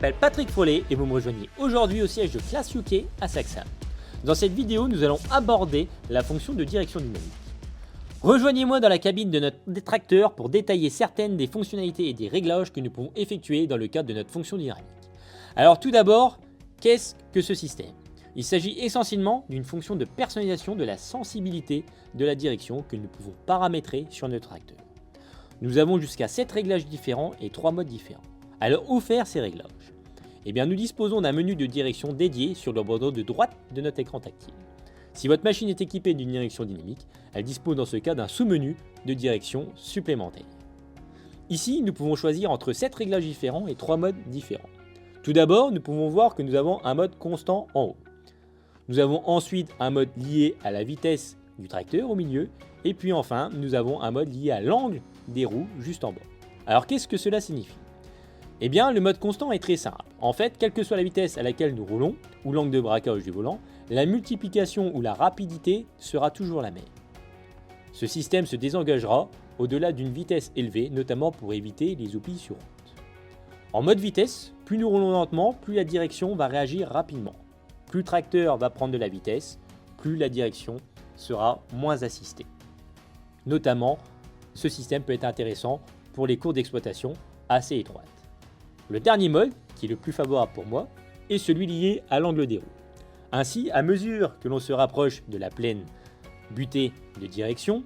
m'appelle Patrick Follet et vous me rejoignez aujourd'hui au siège de Class UK à Saxham. Dans cette vidéo, nous allons aborder la fonction de direction dynamique. Rejoignez-moi dans la cabine de notre tracteur pour détailler certaines des fonctionnalités et des réglages que nous pouvons effectuer dans le cadre de notre fonction dynamique. Alors tout d'abord, qu'est-ce que ce système ? Il s'agit essentiellement d'une fonction de personnalisation de la sensibilité de la direction que nous pouvons paramétrer sur notre tracteur. Nous avons jusqu'à 7 réglages différents et 3 modes différents. Alors où faire ces réglages ? Eh bien nous disposons d'un menu de direction dédié sur le bord de droite de notre écran tactile. Si votre machine est équipée d'une direction dynamique, elle dispose dans ce cas d'un sous-menu de direction supplémentaire. Ici, nous pouvons choisir entre 7 réglages différents et 3 modes différents. Tout d'abord, nous pouvons voir que nous avons un mode constant en haut. Nous avons ensuite un mode lié à la vitesse du tracteur au milieu, et puis enfin, nous avons un mode lié à l'angle des roues juste en bas. Alors qu'est-ce que cela signifie ? Eh bien, le mode constant est très simple. En fait, quelle que soit la vitesse à laquelle nous roulons, ou l'angle de braquage du volant, la multiplication ou la rapidité sera toujours la même. Ce système se désengagera au-delà d'une vitesse élevée, notamment pour éviter les oublis sur route. En mode vitesse, plus nous roulons lentement, plus la direction va réagir rapidement. Plus le tracteur va prendre de la vitesse, plus la direction sera moins assistée. Notamment, ce système peut être intéressant pour les cours d'exploitation assez étroites. Le dernier mode, qui est le plus favorable pour moi, est celui lié à l'angle des roues. Ainsi, à mesure que l'on se rapproche de la pleine butée de direction,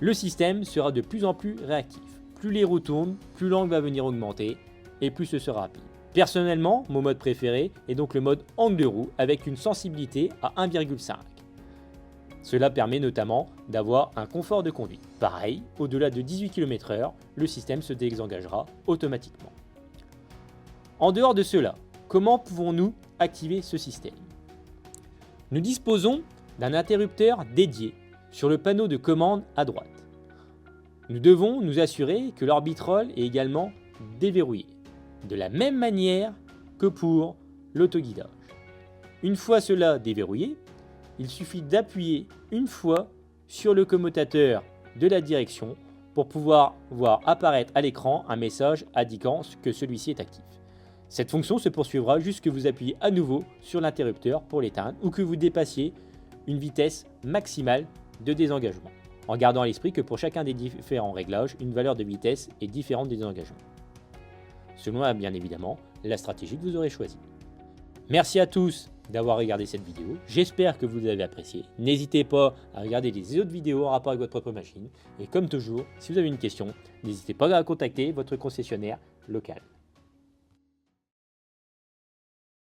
le système sera de plus en plus réactif. Plus les roues tournent, plus l'angle va venir augmenter et plus ce sera rapide. Personnellement, mon mode préféré est donc le mode angle de roue avec une sensibilité à 1,5. Cela permet notamment d'avoir un confort de conduite. Pareil, au-delà de 18 km/h, le système se désengagera automatiquement. En dehors de cela, comment pouvons-nous activer ce système ? Nous disposons d'un interrupteur dédié sur le panneau de commande à droite. Nous devons nous assurer que l'orbitrol est également déverrouillé, de la même manière que pour l'autoguidage. Une fois cela déverrouillé, il suffit d'appuyer une fois sur le commutateur de la direction pour pouvoir voir apparaître à l'écran un message indiquant que celui-ci est actif. Cette fonction se poursuivra jusqu'à ce que vous appuyez à nouveau sur l'interrupteur pour l'éteindre ou que vous dépassiez une vitesse maximale de désengagement, en gardant à l'esprit que pour chacun des différents réglages, une valeur de vitesse est différente des désengagements, selon bien évidemment la stratégie que vous aurez choisie. Merci à tous d'avoir regardé cette vidéo, j'espère que vous l'avez appréciée. N'hésitez pas à regarder les autres vidéos en rapport avec votre propre machine, et comme toujours, si vous avez une question, n'hésitez pas à contacter votre concessionnaire local.